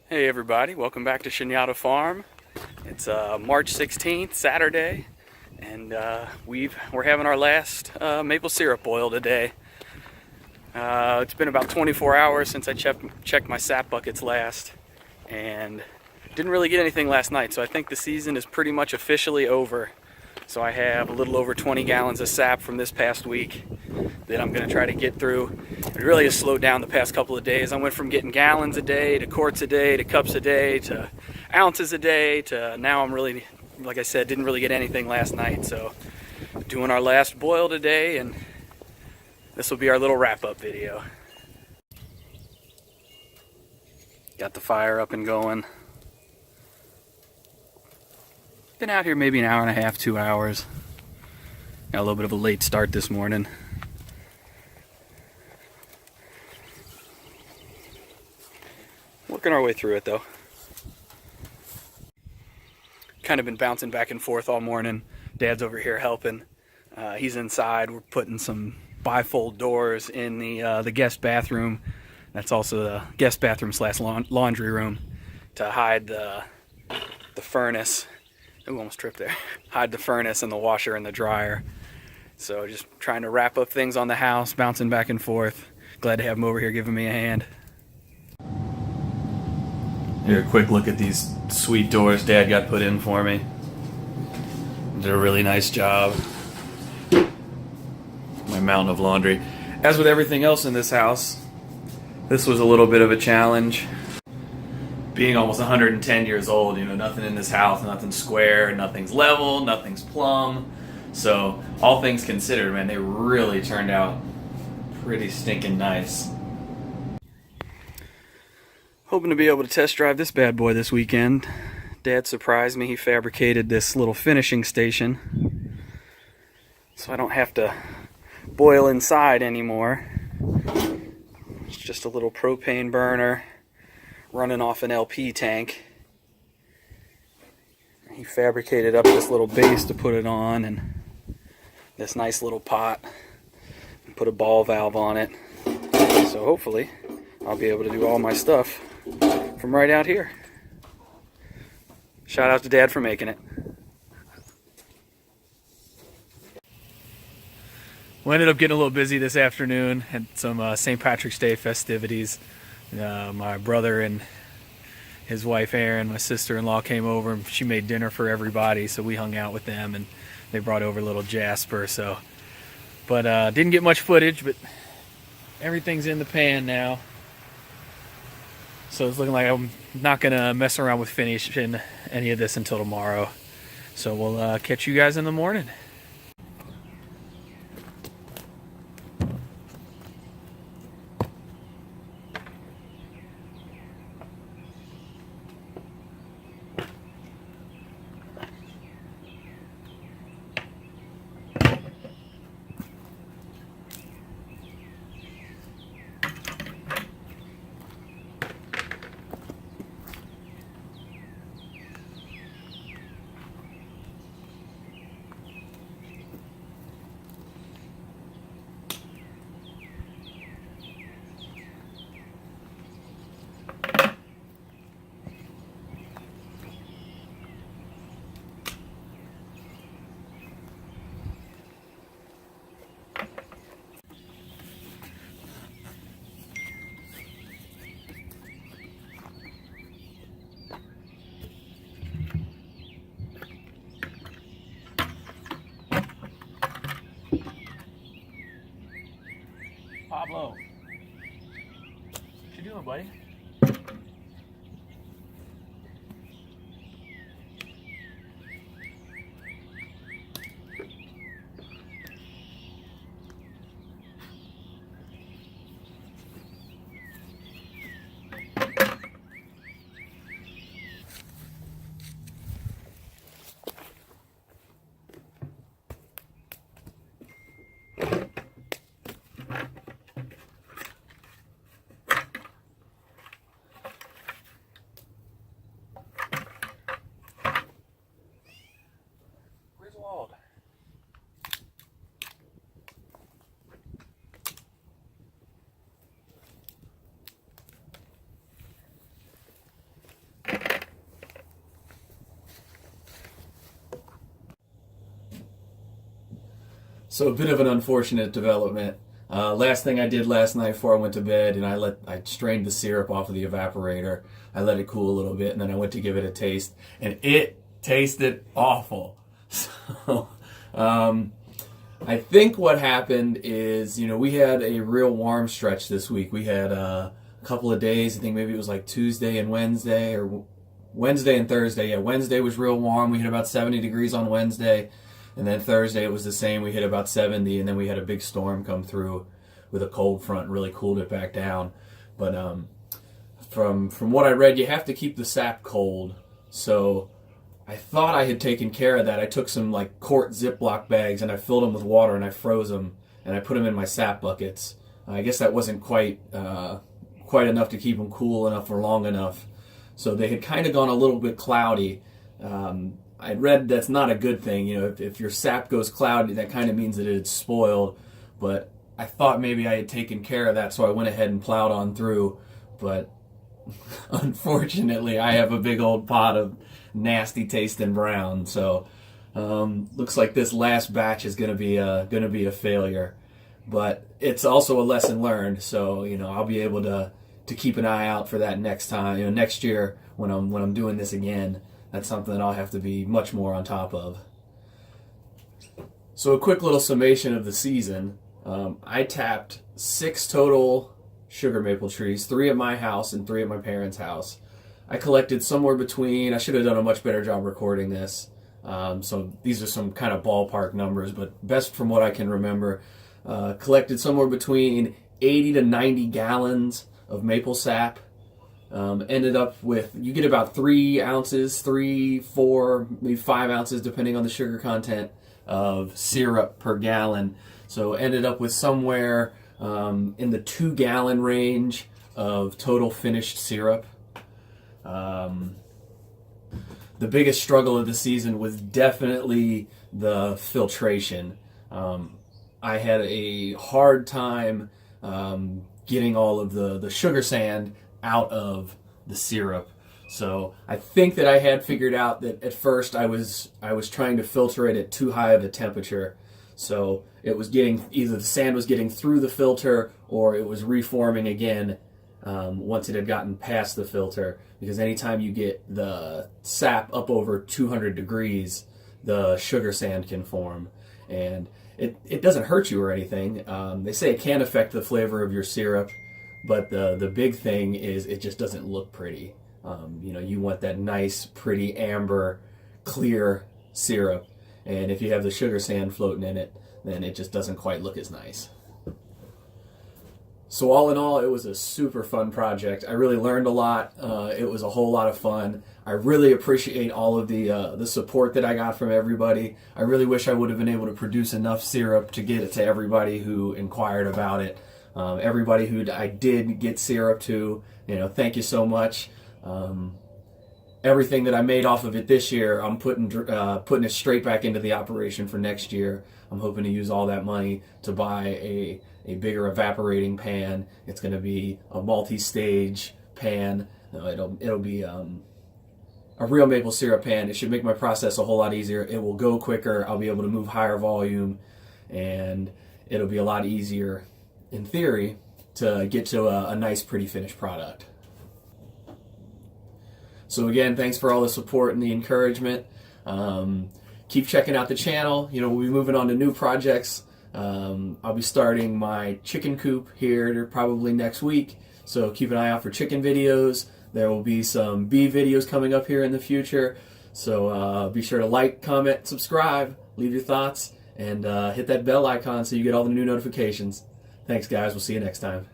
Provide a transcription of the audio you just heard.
Hey everybody, welcome back to Chanyata Farm. It's March 16th, Saturday, and we're having our last maple syrup boil today. It's been about 24 hours since I checked my sap buckets last, and didn't really get anything last night, so I think the season is pretty much officially over. So I have a little over 20 gallons of sap from this past week that I'm going to try to get through. It really has slowed down the past couple of days. I went from getting gallons a day to quarts a day to cups a day to ounces a day to now I'm really, like I said, didn't really get anything last night. So doing our last boil today, and this will be our little wrap-up video. Got the fire up and going. Been out here maybe an hour and a half, 2 hours. Got a little bit of a late start this morning. Working our way through it though. Kind of been bouncing back and forth all morning. Dad's over here helping. He's inside. We're putting some bifold doors in the guest bathroom. That's also the guest bathroom slash laundry room to hide the furnace. Ooh, almost tripped there. Hide the furnace and the washer and the dryer. So just trying to wrap up things on the house, bouncing back and forth. Glad to have him over here giving me a hand. Here, a quick look at these sweet doors Dad got put in for me. Did a really nice job. My mountain of laundry. As with everything else in this house, this was a little bit of a challenge. Being almost 110 years old, nothing in this house, nothing's square, nothing's level, nothing's plumb. So, all things considered, man, they really turned out pretty stinking nice. Hoping to be able to test drive this bad boy this weekend. Dad surprised me. He fabricated this little finishing station so I don't have to boil inside anymore. It's just a little propane burner running off an LP tank. He fabricated up this little base to put it on, and this nice little pot, and put a ball valve on it. So hopefully I'll be able to do all my stuff from right out here. Shout out to Dad for making it. We ended up getting a little busy this afternoon. Had some St. Patrick's Day festivities. My brother and his wife Erin, my sister-in-law, came over and she made dinner for everybody, so we hung out with them and they brought over little Jasper. But didn't get much footage, but everything's in the pan now. So it's looking like I'm not gonna mess around with finishing any of this until tomorrow. So we'll catch you guys in the morning. Pablo, what you doing, buddy? So a bit of an unfortunate development. Last thing I did last night before I went to bed, and I strained the syrup off of the evaporator. I let it cool a little bit, and then I went to give it a taste, and it tasted awful. So I think what happened is, we had a real warm stretch this week. We had a couple of days. I think maybe it was like Tuesday and Wednesday, or Wednesday and Thursday. Yeah, Wednesday was real warm. We hit about 70 degrees on Wednesday. And then Thursday it was the same. We hit about 70, and then we had a big storm come through with a cold front, really cooled it back down. But from what I read, you have to keep the sap cold. So I thought I had taken care of that. I took some like quart Ziploc bags and I filled them with water and I froze them and I put them in my sap buckets. I guess that wasn't quite enough to keep them cool enough for long enough. So they had kind of gone a little bit cloudy. I read that's not a good thing. If your sap goes cloudy, that kind of means that it's spoiled. But I thought maybe I had taken care of that, so I went ahead and plowed on through. But unfortunately, I have a big old pot of nasty tasting brown. So looks like this last batch is going to be a failure. But it's also a lesson learned. So I'll be able to keep an eye out for that next time. Next year when I'm doing this again. That's something that I'll have to be much more on top of. So a quick little summation of the season. I tapped 6 total sugar maple trees, 3 at my house and 3 at my parents' house. I collected somewhere between, I should have done a much better job recording this. So these are some kind of ballpark numbers, but best from what I can remember. Collected somewhere between 80 to 90 gallons of maple sap. Ended up with, you get about 3 ounces, 3, 4, maybe 5 ounces, depending on the sugar content of syrup per gallon. So ended up with somewhere in the 2-gallon range of total finished syrup. The biggest struggle of the season was definitely the filtration. I had a hard time getting all of the sugar sand out of the syrup. So I think that I had figured out that at first I was trying to filter it at too high of a temperature. So it was either the sand was getting through the filter or it was reforming again once it had gotten past the filter. Because anytime you get the sap up over 200 degrees, the sugar sand can form. And it doesn't hurt you or anything. They say it can affect the flavor of your syrup. But the big thing is it just doesn't look pretty. You want that nice, pretty amber, clear syrup. And if you have the sugar sand floating in it, then it just doesn't quite look as nice. So all in all, it was a super fun project. I really learned a lot. It was a whole lot of fun. I really appreciate all of the support that I got from everybody. I really wish I would have been able to produce enough syrup to get it to everybody who inquired about it. Everybody who I did get syrup to, thank you so much. Everything that I made off of it this year, I'm putting it straight back into the operation for next year. I'm hoping to use all that money to buy a bigger evaporating pan. It's going to be a multi-stage pan. It'll be a real maple syrup pan. It should make my process a whole lot easier. It will go quicker. I'll be able to move higher volume, and it'll be a lot easier, in theory, to get to a nice, pretty finished product. So again, thanks for all the support and the encouragement. Keep checking out the channel. We'll be moving on to new projects. I'll be starting my chicken coop here probably next week. So keep an eye out for chicken videos. There will be some bee videos coming up here in the future. So be sure to like, comment, subscribe, leave your thoughts, and hit that bell icon so you get all the new notifications. Thanks, guys. We'll see you next time.